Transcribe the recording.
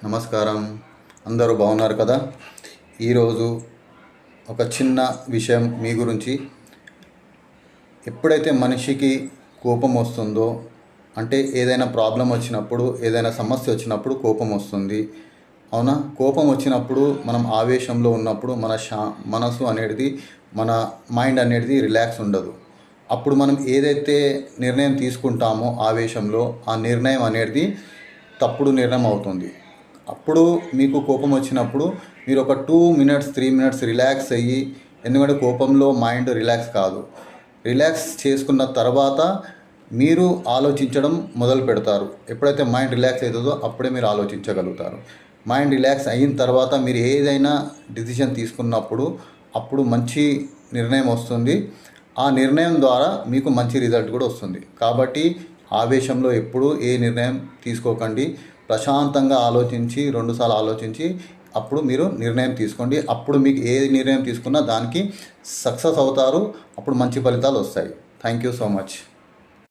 నమస్కారం. అందరూ బాగున్నారు కదా? ఈరోజు ఒక చిన్న విషయం మీ గురించి. ఎప్పుడైతే మనిషికి కోపం వస్తుందో, అంటే ఏదైనా ప్రాబ్లం వచ్చినప్పుడు, ఏదైనా సమస్య వచ్చినప్పుడు కోపం వస్తుంది, అవునా? కోపం వచ్చినప్పుడు మనం ఆవేశంలో ఉన్నప్పుడు మనసు అనేది, మన మైండ్ అనేది రిలాక్స్ ఉండదు. అప్పుడు మనం ఏదైతే నిర్ణయం తీసుకుంటామో ఆవేశంలో, ఆ నిర్ణయం అనేది తప్పుడు నిర్ణయం అవుతుంది. అప్పుడు మీకు కోపం వచ్చినప్పుడు మీరు ఒక 2 మినిట్స్ 3 మినిట్స్ రిలాక్స్ అయ్యి, ఎందుకంటే కోపంలో మైండ్ రిలాక్స్ కాదు. రిలాక్స్ చేసుకున్న తర్వాత మీరు ఆలోచించడం మొదలు పెడతారు. ఎప్పుడైతే మైండ్ రిలాక్స్ అవుతుందో అప్పుడే మీరు ఆలోచించగలుగుతారు. మైండ్ రిలాక్స్ అయిన తర్వాత మీరు ఏదైనా డిసిషన్ తీసుకున్నప్పుడు అప్పుడు మంచి నిర్ణయం వస్తుంది. ఆ నిర్ణయం ద్వారా మీకు మంచి రిజల్ట్ కూడా వస్తుంది. కాబట్టి ఆవేశంలో ఎప్పుడూ ఏ నిర్ణయం తీసుకోకండి. ప్రశాంతంగా ఆలోచించి 2 సార్లు ఆలోచించి అప్పుడు మీరు నిర్ణయం తీసుకోండి. అప్పుడు మీకు ఏ నిర్ణయం తీసుకున్నా దానికి సక్సెస్ అవుతారు. అప్పుడు మంచి ఫలితాలు వస్తాయి. Thank you so much.